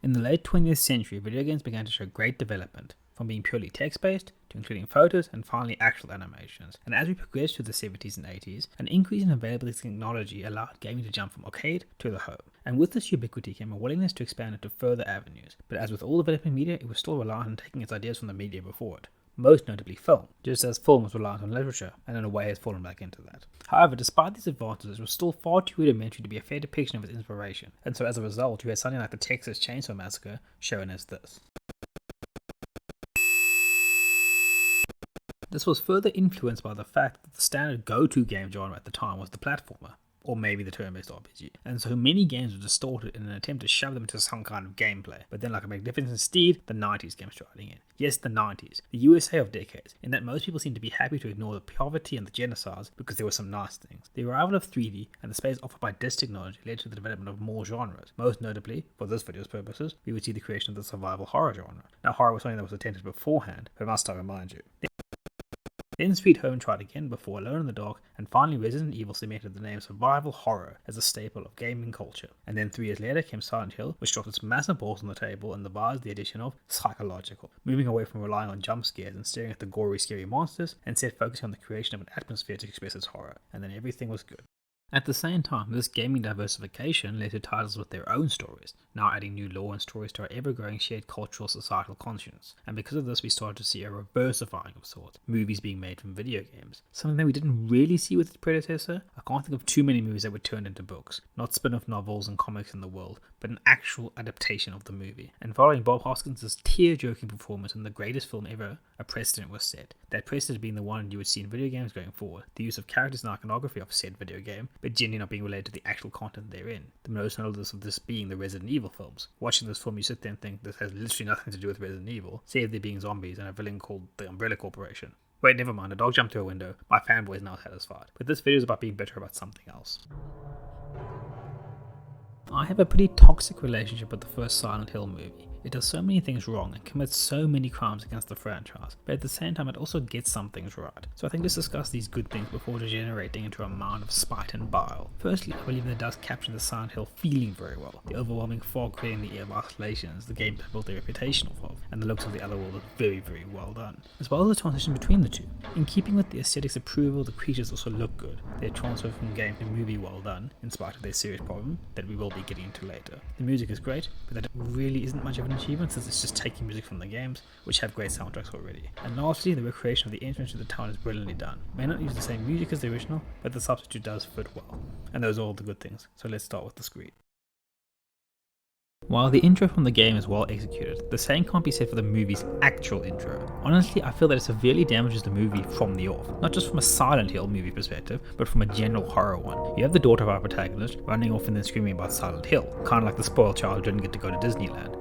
In the late 20th century, video games began to show great development, from being purely text-based to including photos and finally actual animations. And as we progressed through the 70s and 80s, an increase in available technology allowed gaming to jump from arcade to the home. And with this ubiquity came a willingness to expand into further avenues. But as with all developing media, it was still reliant on taking its ideas from the media before it. Most notably film, just as film was reliant on literature, and in a way has fallen back into that. However, despite these advances, it was still far too rudimentary to be a fair depiction of its inspiration, and so as a result, you had something like the Texas Chainsaw Massacre shown as this. This was further influenced by the fact that the standard go-to game genre at the time was the platformer, or maybe the turn-based RPG, and so many games were distorted in an attempt to shove them into some kind of gameplay. But then, like a magnificent steed, the 90s came striding in. Yes, the 90s, the USA of decades, in that most people seem to be happy to ignore the poverty and the genocides because there were some nice things. The arrival of 3D and the space offered by disc technology led to the development of more genres. Most notably, for this video's purposes, we would see the creation of the survival horror genre. Now, horror was something that was attempted beforehand, but must I remind you. Then Sweet Home tried again before Alone in the Dark, and finally Resident Evil cemented the name survival horror as a staple of gaming culture. And then 3 years later came Silent Hill, which dropped its massive balls on the table and devised the addition of psychological, moving away from relying on jump scares and staring at the gory, scary monsters, and instead focusing on the creation of an atmosphere to express its horror. And then everything was good. At the same time, this gaming diversification led to titles with their own stories, now adding new lore and stories to our ever-growing shared cultural societal conscience. And because of this, we started to see a reversifying of sorts, movies being made from video games. Something that we didn't really see with its predecessor. I can't think of too many movies that were turned into books, not spin-off novels and comics in the world, but an actual adaptation of the movie. And following Bob Hoskins' tear-jerking performance in the greatest film ever, a precedent was set. That precedent being the one you would see in video games going forward, the use of characters and iconography of said video game, but generally not being related to the actual content therein. The most notable of this being the Resident Evil films. Watching this film, you sit there and think this has literally nothing to do with Resident Evil, save there being zombies and a villain called the Umbrella Corporation. Wait, never mind, a dog jumped through a window. My fanboy is now satisfied. But this video is about being bitter about something else. I have a pretty toxic relationship with the first Silent Hill movie. It does so many things wrong and commits so many crimes against the franchise, but at the same time it also gets some things right. So I think let's discuss these good things before degenerating into a mound of spite and bile. Firstly, I believe that it does capture the Silent Hill feeling very well. The overwhelming fog creating the air of isolation is the game built their reputation off of, and the looks of the other world are very, very well done. As well as the transition between the two. In keeping with the aesthetics approval, the creatures also look good. Their transfer from game to movie well done, in spite of their serious problem that we will be getting into later. The music is great, but that really isn't much of an achievement since it's just taking music from the games, which have great soundtracks already. And lastly, the recreation of the entrance to the town is brilliantly done. It may not use the same music as the original, but the substitute does fit well. And those are all the good things, so let's start with the screen. While the intro from the game is well executed, the same can't be said for the movie's actual intro. Honestly, I feel that it severely damages the movie from the off, not just from a Silent Hill movie perspective, but from a general horror one. You have the daughter of our protagonist running off and then screaming about Silent Hill, kind of like the spoiled child who didn't get to go to Disneyland.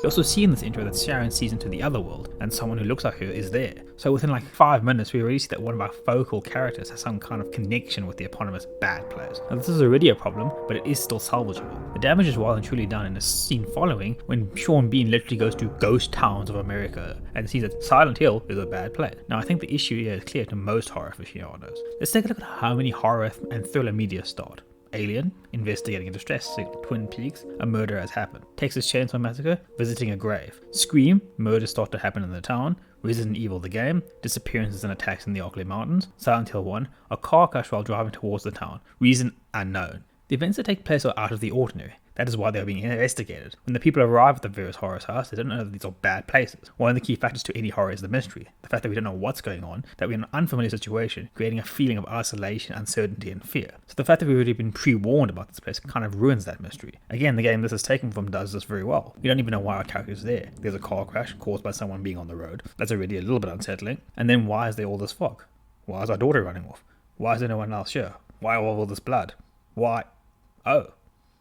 You also see in this intro that Sharon sees into the other world, and someone who looks like her is there. So within like 5 minutes, we already see that one of our focal characters has some kind of connection with the eponymous bad place. Now this is already a problem, but it is still salvageable. The damage is well and truly done in a scene following when Sean Bean literally goes to ghost towns of America and sees that Silent Hill is a bad place. Now I think the issue here is clear to most horror aficionados. Let's take a look at how many horror and thriller media start. Alien, investigating a distress signal. Twin Peaks, a murder has happened. Texas Chainsaw Massacre, visiting a grave. Scream, murders start to happen in the town. Resident Evil the game, disappearances and attacks in the Oakley Mountains. Silent Hill 1, a car crash while driving towards the town. Reason unknown. The events that take place are out of the ordinary. That is why they are being investigated. When the people arrive at the various horror sites, they don't know that these are bad places. One of the key factors to any horror is the mystery. The fact that we don't know what's going on, that we're in an unfamiliar situation, creating a feeling of isolation, uncertainty, and fear. So the fact that we've already been pre-warned about this place kind of ruins that mystery. Again, the game this is taken from does this very well. We don't even know why our character is there. There's a car crash caused by someone being on the road. That's already a little bit unsettling. And then why is there all this fog? Why is our daughter running off? Why is there no one else here? Why all this blood? Why? Oh.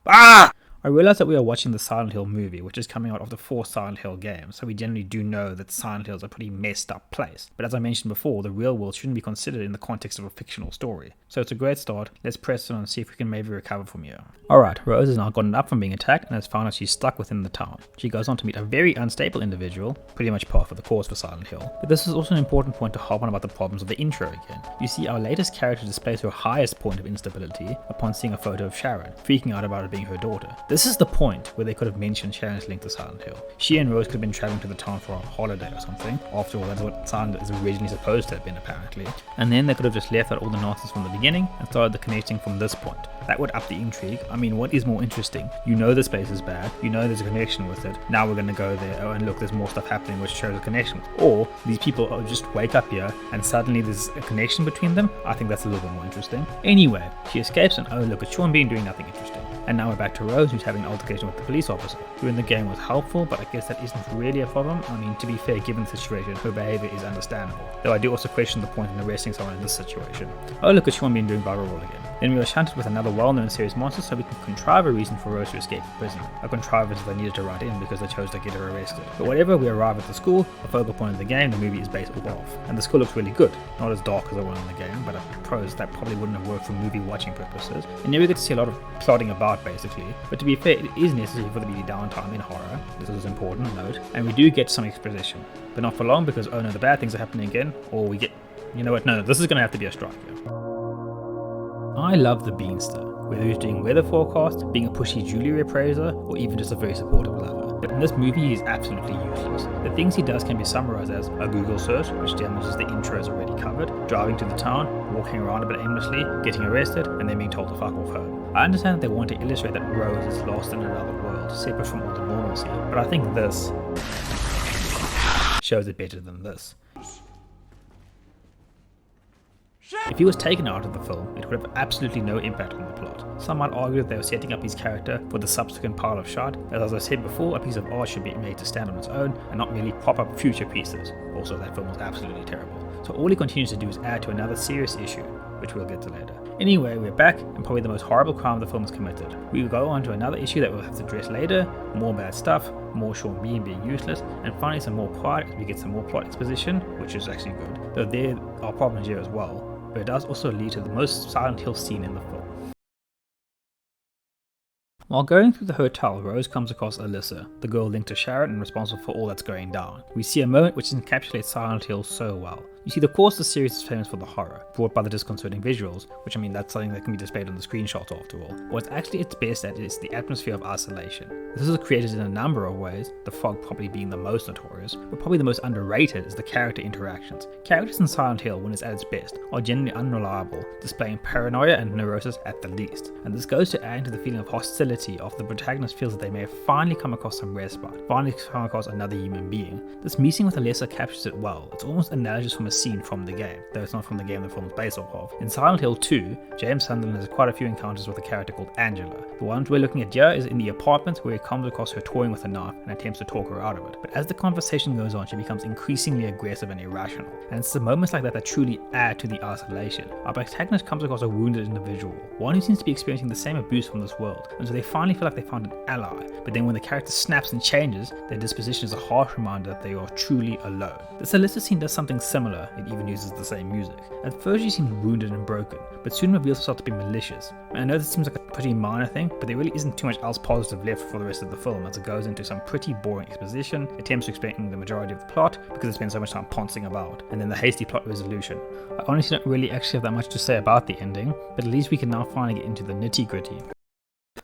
Ah! I realize that we are watching the Silent Hill movie, which is coming out of the 4 Silent Hill games, so we generally do know that Silent Hill is a pretty messed up place. But as I mentioned before, the real world shouldn't be considered in the context of a fictional story. So it's a great start. Let's press on and see if we can maybe recover from here. Alright, Rose has now gotten up from being attacked and has found out she's stuck within the town. She goes on to meet a very unstable individual, pretty much par for the course for Silent Hill. But this is also an important point to harp on about the problems of the intro again. You see, our latest character displays her highest point of instability upon seeing a photo of Sharon, freaking out about it being her daughter. This is the point where they could have mentioned Sharon's link to Silent Hill. She and Rose could have been traveling to the town for a holiday or something. After all, that's what Silent Hill is originally supposed to have been, apparently. And then they could have just left out all the nonsense from the beginning and started the connecting from this point. That would up the intrigue. I mean, what is more interesting? You know this place is bad, you know there's a connection with it, now we're going to go there, oh, and look, there's more stuff happening which shows a connection. Or these people just wake up here and suddenly there's a connection between them. I think that's a little bit more interesting. Anyway, she escapes and oh look, it's Sean Bean doing nothing interesting. And now we're back to Rose, who's having an altercation with the police officer, who in the game was helpful, but I guess that isn't really a problem. I mean, to be fair, given the situation, her behavior is understandable. Though I do also question the point in arresting someone in this situation. Oh look, it's Sean Bean doing barrel roll again. Then we were shunted with another well-known serious monster so we can contrive a reason for Rose to escape prison. A contrivance they needed to write in because they chose to get her arrested. But whatever, we arrive at the school, the focal point of the game, the movie is based off. And the school looks really good. Not as dark as the one in the game, but I suppose that probably wouldn't have worked for movie watching purposes. And here we get to see a lot of plotting about basically. But to be fair, it is necessary for there to be downtime in horror. This is important, note. And we do get some exposition. But not for long because, oh no, the bad things are happening again. Or we get, you know what, no, this is going to have to be a strike here. I love the Beanster, whether he's doing weather forecasts, being a pushy jewelry appraiser, or even just a very supportive lover. But in this movie, he's absolutely useless. The things he does can be summarized as a Google search, which damages the intro is already covered, driving to the town, walking around a bit aimlessly, getting arrested, and then being told to fuck off home. I understand that they want to illustrate that Rose is lost in another world, separate from all the normalcy, but I think this shows it better than this. If he was taken out of the film, it would have absolutely no impact on the plot. Some might argue that they were setting up his character for the subsequent pile of shot, as I said before, a piece of art should be made to stand on its own and not merely prop up future pieces. Also, that film was absolutely terrible. So all he continues to do is add to another serious issue, which we'll get to later. Anyway, we're back, and probably the most horrible crime the film has committed. We will go on to another issue that we'll have to address later, more bad stuff, more Sean Bean being useless, and finally some more quiet as we get some more plot exposition, which is actually good, though there are problems here as well. But it does also lead to the most Silent Hill scene in the film. While going through the hotel, Rose comes across Alyssa, the girl linked to Sharon and responsible for all that's going down. We see a moment which encapsulates Silent Hill so well. You see, of course the series is famous for the horror, brought by the disconcerting visuals, which I mean that's something that can be displayed on the screenshots after all. What's actually its best at is the atmosphere of isolation. This is created in a number of ways, the fog probably being the most notorious, but probably the most underrated is the character interactions. Characters in Silent Hill, when it's at its best, are generally unreliable, displaying paranoia and neurosis at the least. And this goes to add to the feeling of hostility after the protagonist feels that they may have finally come across some respite, finally come across another human being. This meeting with Alyssa captures it well. It's almost analogous from a scene from the game, though it's not from the game the film is based off of. In Silent Hill 2, James Sunderland has quite a few encounters with a character called Angela. The one we're looking at here is in the apartment where he comes across her toying with a knife and attempts to talk her out of it. But as the conversation goes on, she becomes increasingly aggressive and irrational. And it's the moments like that that truly add to the isolation. Our protagonist comes across a wounded individual, one who seems to be experiencing the same abuse from this world, and so they finally feel like they found an ally. But then when the character snaps and changes, their disposition is a harsh reminder that they are truly alone. This Alyssa scene does something similar, it even uses the same music. At first she seems wounded and broken, but soon reveals herself to be malicious. And I know this seems like a pretty minor thing, but there really isn't too much else positive left for the rest of the film, as it goes into some pretty boring exposition, attempts to explain the majority of the plot because it spends so much time pouncing about, and then the hasty plot resolution. I honestly don't really actually have that much to say about the ending, but at least we can now finally get into the nitty gritty.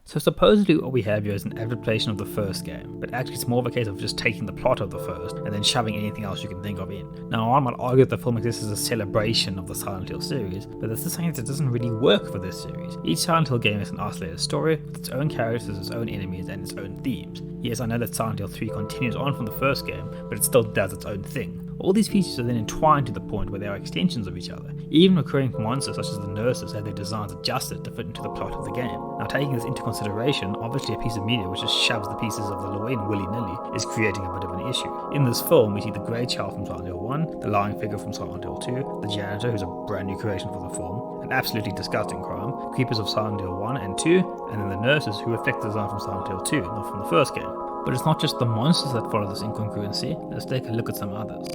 So supposedly what we have here is an adaptation of the first game, but actually it's more of a case of just taking the plot of the first and then shoving anything else you can think of in. Now I might argue that the film exists as a celebration of the Silent Hill series, but this is something that doesn't really work for this series. Each Silent Hill game is an isolated story, with its own characters, its own enemies, and its own themes. Yes, I know that Silent Hill 3 continues on from the first game, but it still does its own thing. All these features are then entwined to the point where they are extensions of each other. Even recurring monsters such as the nurses have their designs adjusted to fit into the plot of the game. Now taking this into consideration, obviously a piece of media which just shoves the pieces of the lore in willy-nilly is creating a bit of an issue. In this film we see the grey child from Silent Hill 1, the lying figure from Silent Hill 2, the janitor who's a brand new creation for the film, an absolutely disgusting crime, creepers of Silent Hill 1 and 2, and then the nurses who reflect the design from Silent Hill 2, not from the first game. But it's not just the monsters that follow this incongruency, let's take a look at some others.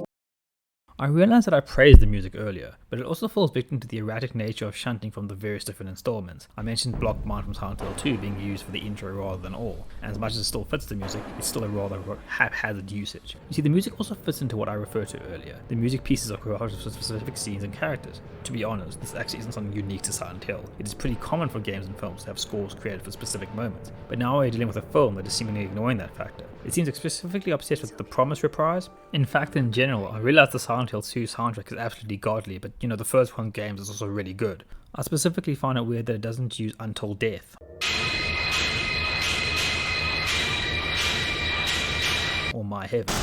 I realized that I praised the music earlier, but it also falls victim to the erratic nature of shunting from the various different installments. I mentioned Block Mine from Silent Hill 2 being used for the intro rather than all, and as much as it still fits the music, it's still a rather haphazard usage. You see, the music also fits into what I referred to earlier. The music pieces are created for specific scenes and characters. To be honest, this actually isn't something unique to Silent Hill. It is pretty common for games and films to have scores created for specific moments, but now we're dealing with a film that is seemingly ignoring that factor. It seems specifically obsessed with the promise reprise. In fact, in general, I realized the Silent Hill 2 soundtrack is absolutely godly, but the first one games is also really good. I specifically find it weird that it doesn't use Until Death or My Heaven.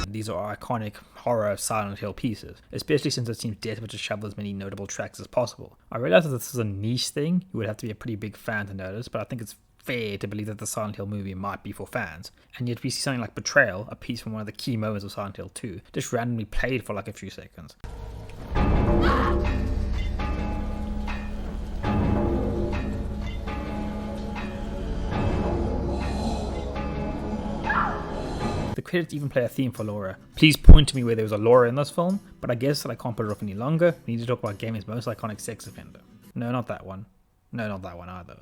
These are iconic horror Silent Hill pieces, especially since it seems desperate to shovel as many notable tracks as possible. I realize that this is a niche thing, you would have to be a pretty big fan to notice, but I think it's fair to believe that the Silent Hill movie might be for fans. And yet we see something like Betrayal, a piece from one of the key moments of Silent Hill 2, just randomly played for like a few seconds. The credits even play a theme for Laura. Please point to me where there was a Laura in this film, but I guess that I can't put it off any longer. We need to talk about gaming's most iconic sex offender. No, not that one. No, not that one either.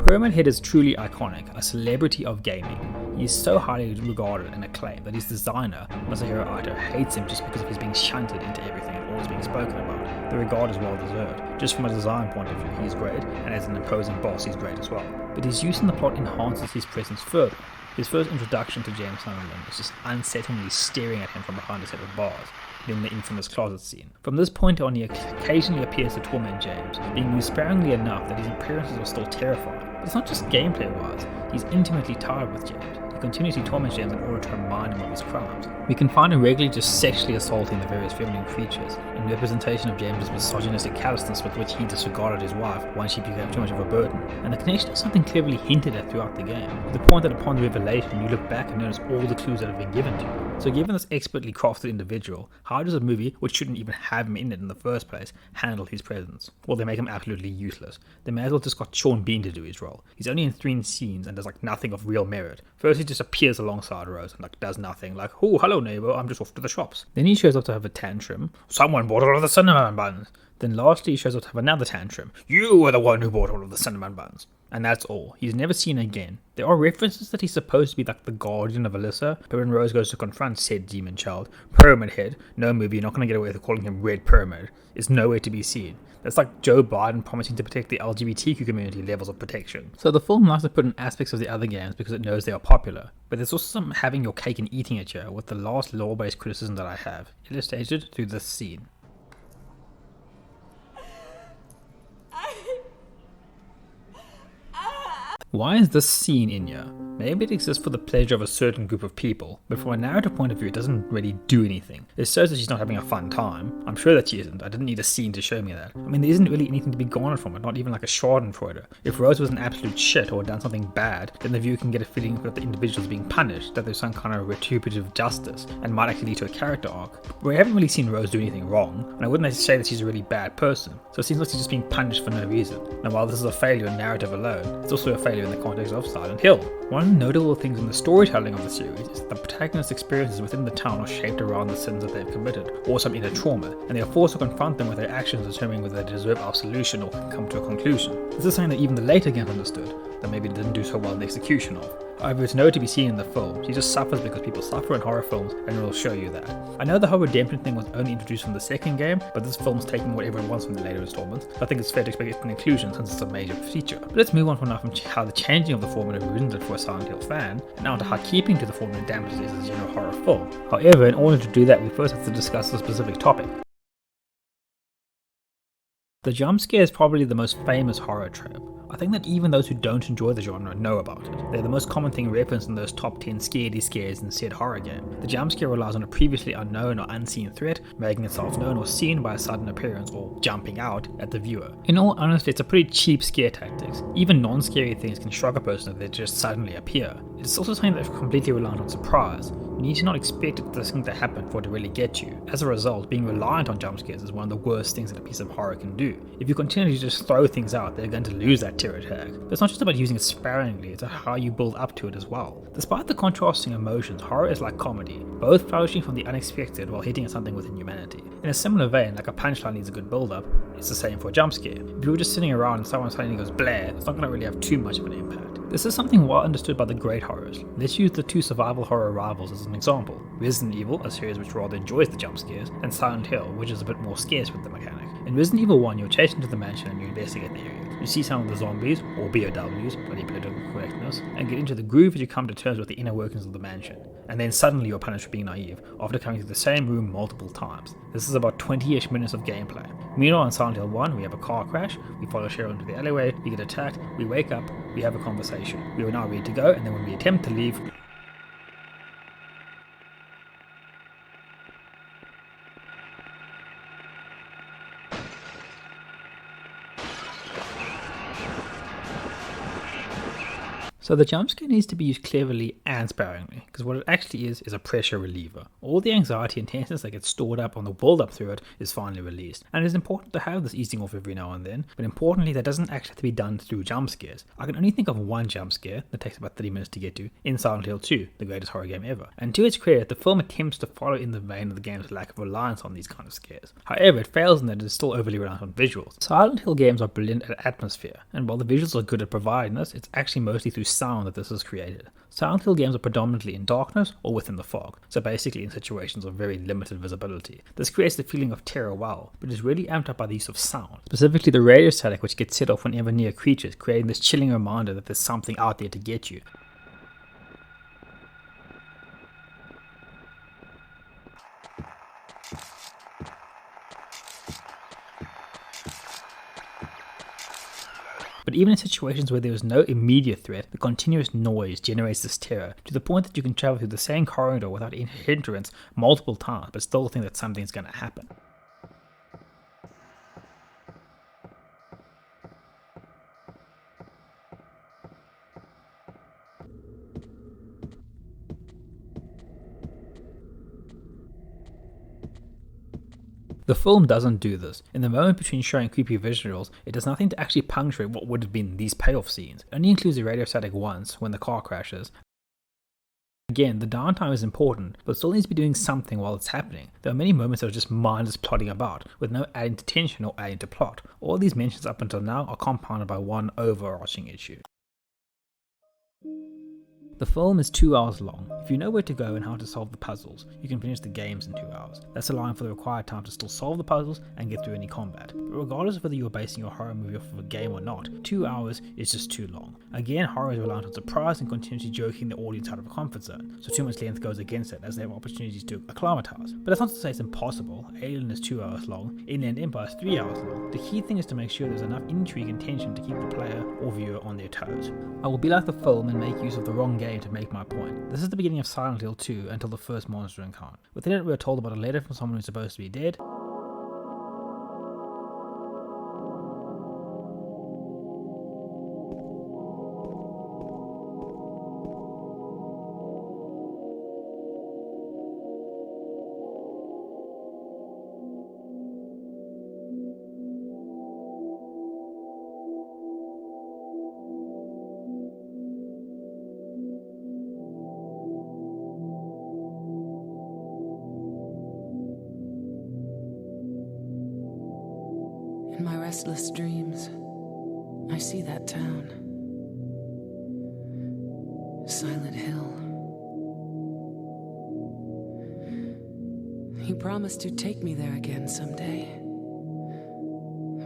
Pyramid Head is truly iconic, a celebrity of gaming. He is so highly regarded and acclaimed that his designer, Masahiro Ito, hates him just because of his being shunted into everything and always being spoken about. The regard is well deserved. Just from a design point of view, he's great, and as an imposing boss, he's great as well. But his use in the plot enhances his presence further. His first introduction to James Sunderland is just unsettlingly staring at him from behind a set of bars, in the infamous closet scene. From this point on, he occasionally appears to torment James, being used sparingly enough that his appearances are still terrifying. But it's not just gameplay-wise, he's intimately tied with James. He continuously torments James in order to remind him of his crimes. We can find him regularly just sexually assaulting the various feminine creatures, in representation of James's misogynistic callousness with which he disregarded his wife once she became too much of a burden. And the connection is something cleverly hinted at throughout the game, to the point that upon the revelation you look back and notice all the clues that have been given to you. So given this expertly crafted individual, how does a movie, which shouldn't even have him in it in the first place, handle his presence? Well, they make him absolutely useless. They may as well just got Sean Bean to do his role. He's only in 3 scenes and does nothing of real merit. First he just appears alongside Rose and does nothing, oh hello neighbor, I'm just off to the shops. Then he shows up to have a tantrum, someone bought all of the cinnamon buns. Then lastly he shows up to have another tantrum, you were the one who bought all of the cinnamon buns. And that's all. He's never seen again. There are references that he's supposed to be the guardian of Alyssa, but when Rose goes to confront said demon child, Pyramid Head, no movie, you're not going to get away with calling him Red Pyramid, is nowhere to be seen. That's like Joe Biden promising to protect the LGBTQ community levels of protection. So the film likes to put in aspects of the other games because it knows they are popular, but there's also some having your cake and eating it here with the last law-based criticism that I have, illustrated through this scene. Why is this scene in here? Maybe it exists for the pleasure of a certain group of people, but from a narrative point of view it doesn't really do anything. It shows that she's not having a fun time. I'm sure that she isn't. I didn't need a scene to show me that. I mean, there isn't really anything to be garnered from it, not even a schadenfreude. If Rose was an absolute shit or had done something bad, then the viewer can get a feeling that the individual is being punished, that there's some kind of retributive justice, and might actually lead to a character arc. But we haven't really seen Rose do anything wrong, and I wouldn't say that she's a really bad person, so it seems like she's just being punished for no reason. And while this is a failure in narrative alone, it's also a failure in the context of Silent Hill. One of the notable things in the storytelling of the series is that the protagonist's experiences within the town are shaped around the sins that they've committed, or some inner trauma, and they are forced to confront them with their actions, determining whether they deserve absolution or can come to a conclusion. This is something that even the later games understood, that maybe didn't do so well in the execution of. However, it's nowhere to be seen in the film. She just suffers because people suffer in horror films, and it'll show you that. I know the whole redemption thing was only introduced from the second game, but this film's taking what everyone wants from the later installments, so I think it's fair to expect an inclusion since it's a major feature. But let's move on from now from how the changing of the formula ruined it for a Silent Hill fan, and now to how keeping to the formula damages it as a general horror film. However, in order to do that, we first have to discuss the specific topic. The jump scare is probably the most famous horror trope. I think that even those who don't enjoy the genre know about it. They're the most common thing referenced in those top 10 scaredy scares in said horror game. The jump scare relies on a previously unknown or unseen threat, making itself known or seen by a sudden appearance or jumping out at the viewer. In all honesty, it's a pretty cheap scare tactics. Even non-scary things can shock a person if they just suddenly appear. It's also something that's completely reliant on surprise. You need to not expect this thing to happen for it to really get you. As a result, being reliant on jump scares is one of the worst things that a piece of horror can do. If you continue to just throw things out, they're going to lose that terror tag. But it's not just about using it sparingly, it's how you build up to it as well. Despite the contrasting emotions, horror is like comedy, both flourishing from the unexpected while hitting at something within humanity. In a similar vein, like a punchline needs a good build-up, it's the same for a jump scare. If you were just sitting around and someone suddenly goes blah, it's not going to really have too much of an impact. This is something well understood by the great horrors. Let's use the two survival horror rivals as an example. Resident Evil, a series which rather enjoys the jump scares, and Silent Hill, which is a bit more scarce with the mechanic. In Resident Evil 1, you're chased into the mansion and you investigate the area. You see some of the zombies, or BOWs, bloody political correctness, and get into the groove as you come to terms with the inner workings of the mansion. And then suddenly you're punished for being naive, after coming through the same room multiple times. This is about 20-ish minutes of gameplay. Meanwhile in Silent Hill 1, we have a car crash, we follow Cheryl into the alleyway, we get attacked, we wake up, we have a conversation. We are now ready to go, and then when we attempt to leave, so the jump scare needs to be used cleverly and sparingly, because what it actually is a pressure reliever. All the anxiety and tenseness that gets stored up on the build up through it is finally released. And it is important to have this easing off every now and then, but importantly that doesn't actually have to be done through jump scares. I can only think of one jump scare that takes about 30 minutes to get to in Silent Hill 2, the greatest horror game ever. And to its credit, the film attempts to follow in the vein of the game's lack of reliance on these kind of scares. However, it fails in that it is still overly reliant on visuals. Silent Hill games are brilliant at atmosphere, and while the visuals are good at providing this, it's actually mostly through sound that this is created. Silent Hill games are predominantly in darkness or within the fog, so basically in situations of very limited visibility. This creates the feeling of terror well, but is really amped up by the use of sound, specifically the radio static which gets set off whenever near creatures, creating this chilling reminder that there's something out there to get you. But even in situations where there is no immediate threat, the continuous noise generates this terror, to the point that you can travel through the same corridor without any hindrance multiple times, but still think that something's going to happen. The film doesn't do this. In the moment between showing creepy visuals, it does nothing to actually punctuate what would have been these payoff scenes. It only includes the radio static once, when the car crashes. Again, the downtime is important, but still needs to be doing something while it's happening. There are many moments that are just mindless plotting about, with no adding to tension or adding to plot. All these mentions up until now are compounded by one overarching issue. The film is 2 hours long. If you know where to go and how to solve the puzzles, you can finish the games in 2 hours. That's allowing for the required time to still solve the puzzles and get through any combat. But regardless of whether you're basing your horror movie off of a game or not, 2 hours is just too long. Again, horror is reliant on surprise and continuously joking the audience out of a comfort zone, so too much length goes against it as they have opportunities to acclimatize. But that's not to say it's impossible. Alien is 2 hours long, Inland Empire is 3 hours long. The key thing is to make sure there's enough intrigue and tension to keep the player or viewer on their toes. I will be like the film and make use of the wrong game to make my point. This is the beginning of Silent Hill 2 until the first monster encounter. Within it we are told about a letter from someone who's supposed to be dead. In my restless dreams, I see that town. Silent Hill. You promised to take me there again someday,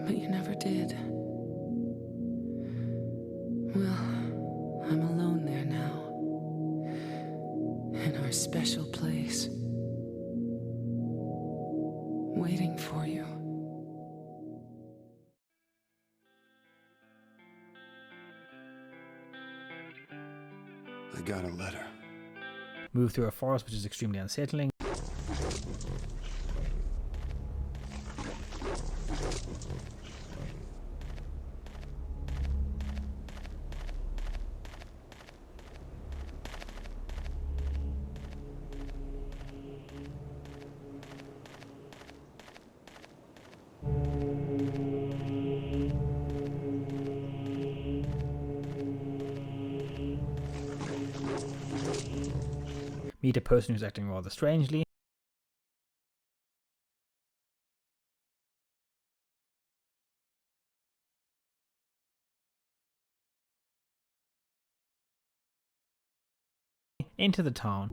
but you never did. Well, I'm alone there now, in our special place, waiting for you. I got a letter. Move through a forest which is extremely unsettling. meet a person who's acting rather strangely, enter the town,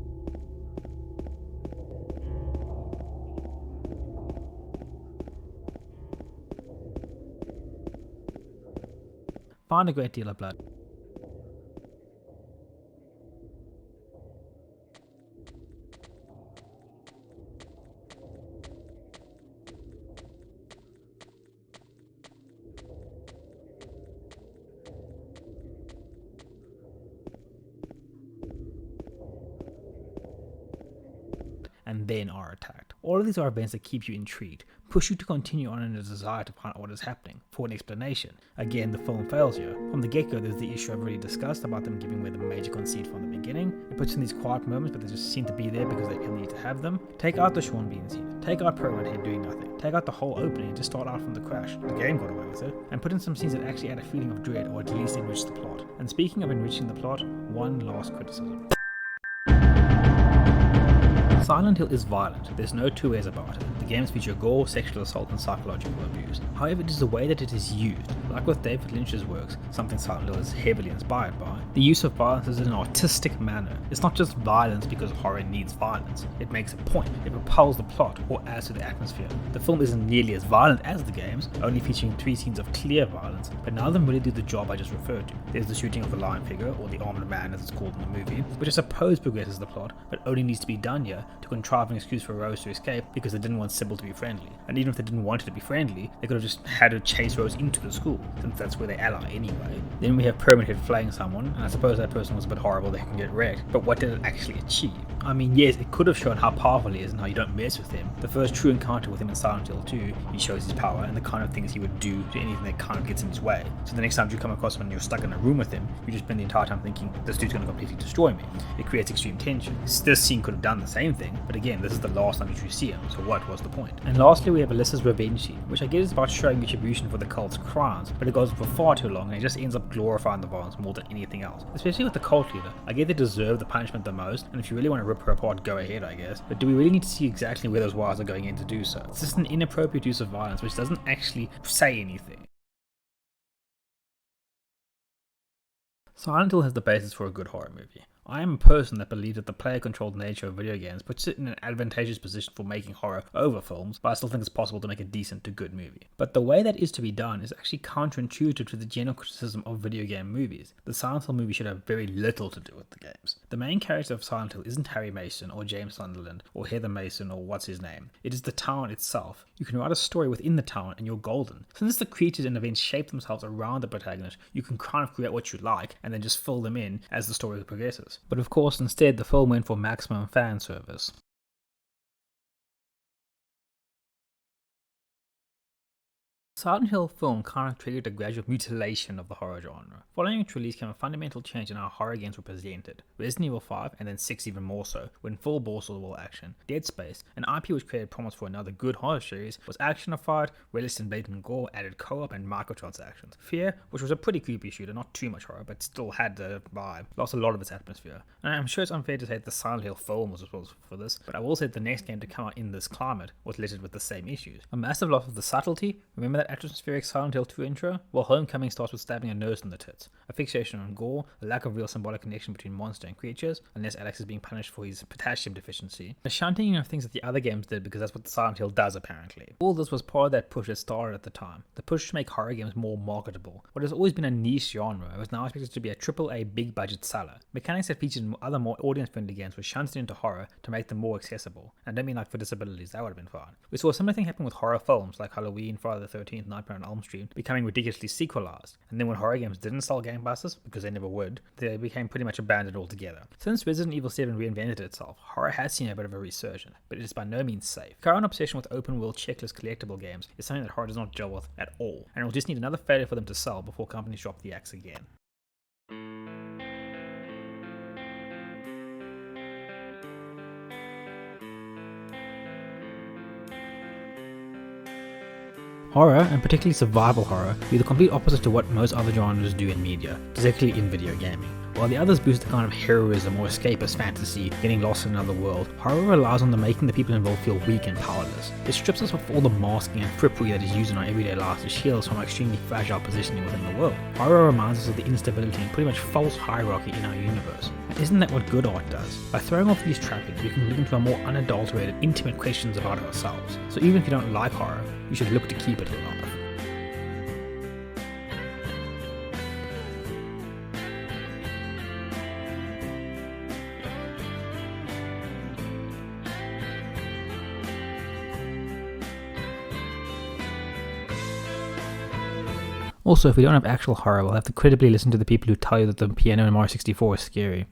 find a great deal of blood, and then are attacked. All of these are events that keep you intrigued, push you to continue on in a desire to find out what is happening, for an explanation. Again, the film fails here. From the get-go, there's the issue I've already discussed about them giving away the major conceit from the beginning. It puts in these quiet moments, but they just seem to be there because they feel the need to have them. Take out the Sean Bean scene, take out Perlman Head doing nothing, take out the whole opening and just start out from the crash. The game got away with it. And put in some scenes that actually add a feeling of dread, or at least enrich the plot. And speaking of enriching the plot, one last criticism. Silent Hill is violent, there's no two ways about it. The games feature gore, sexual assault and psychological abuse. However, it is the way that it is used. Like with David Lynch's works, something Silent Hill is heavily inspired by, the use of violence is in an artistic manner. It's not just violence because horror needs violence. It makes a point, it propels the plot, or adds to the atmosphere. The film isn't nearly as violent as the games, only featuring 3 scenes of clear violence, but none of them really do the job I just referred to. There's the shooting of the lion figure, or the armored man as it's called in the movie, which I suppose progresses the plot, but only needs to be done here to contrive an excuse for Rose to escape because they didn't want Sybil to be friendly. And even if they didn't want her to be friendly, they could have just had her chase Rose into the school, since that's where they ally anyway. Then we have Perlman Head flaying someone, and I suppose that person was a bit horrible, they can get wrecked, but what did it actually achieve? I mean, yes, it could have shown how powerful he is and how you don't mess with him. The first true encounter with him in Silent Hill 2, he shows his power and the kind of things he would do to anything that kind of gets in his way. So the next time you come across him and you're stuck in a room with him, you just spend the entire time thinking, this dude's going to completely destroy me. It creates extreme tension. This scene could have done the same thing, but again, this is the last time you see him, so what was the point? And lastly, we have Alyssa's revenge scene, which I guess is about showing retribution for the cult's crimes, but it goes on for far too long and it just ends up glorifying the violence more than anything else. Especially with the cult leader. I get they deserve the punishment the most, and if you really want to rip her apart, go ahead, I guess, but do we really need to see exactly where those wires are going in to do so? It's just an inappropriate use of violence which doesn't actually say anything. Silent Hill has the basis for a good horror movie. I am a person that believes that the player-controlled nature of video games puts it in an advantageous position for making horror over films, but I still think it's possible to make a decent to good movie. But the way that is to be done is actually counterintuitive to the general criticism of video game movies. The Silent Hill movie should have very little to do with the games. The main character of Silent Hill isn't Harry Mason or James Sunderland or Heather Mason or what's his name. It is the town itself. You can write a story within the town and you're golden. Since the creatures and events shape themselves around the protagonist, you can kind of create what you like and then just fill them in as the story progresses. But of course, instead, the film went for maximum fan service. Silent Hill film kind of triggered a gradual mutilation of the horror genre. Following its release came a fundamental change in how horror games were presented. Resident Evil 5, and then 6 even more so, went full ball-to-the-wall action. Dead Space, an IP which created promise for another good horror series, was actionified, relished in blatant gore, added co-op and microtransactions. Fear, which was a pretty creepy shooter, not too much horror, but still had the vibe, lost a lot of its atmosphere. And I'm sure it's unfair to say that the Silent Hill film was responsible for this, but I will say that the next game to come out in this climate was littered with the same issues. A massive loss of the subtlety. Remember that atmospheric Silent Hill 2 intro? Well, Homecoming starts with stabbing a nurse in the tits, a fixation on gore, a lack of real symbolic connection between monster and creatures, unless Alex is being punished for his potassium deficiency, a shunting of things that the other games did because that's what the Silent Hill does apparently. All this was part of that push that started at the time, the push to make horror games more marketable. What has always been a niche genre was now expected to be a AAA big budget seller. Mechanics that featured in other more audience friendly games were shunted into horror to make them more accessible, and I don't mean like for disabilities, that would have been fine. We saw a similar thing happen with horror films like Halloween, Friday the 13th, Nightmare on Elm Street, becoming ridiculously sequelized, and then when horror games didn't sell gangbusters, because they never would, they became pretty much abandoned altogether. Since Resident Evil 7 reinvented itself, horror has seen a bit of a resurgence, but it is by no means safe. Current obsession with open world checklist collectible games is something that horror does not gel with at all, and it will just need another failure for them to sell before companies drop the axe again. Horror, and particularly survival horror, do the complete opposite to what most other genres do in media, particularly in video gaming. While the others boost a kind of heroism or escapist fantasy, getting lost in another world, horror relies on making the people involved feel weak and powerless. It strips us of all the masking and frippery that is used in our everyday lives to shield us from our extremely fragile positioning within the world. Horror reminds us of the instability and pretty much false hierarchy in our universe. And isn't that what good art does? By throwing off these trappings, we can look into a more unadulterated, intimate questions about ourselves. So even if you don't like horror, you should look to keep it alive. Also, if we don't have actual horror, we'll have to credibly listen to the people who tell you that the piano in Mario 64 is scary.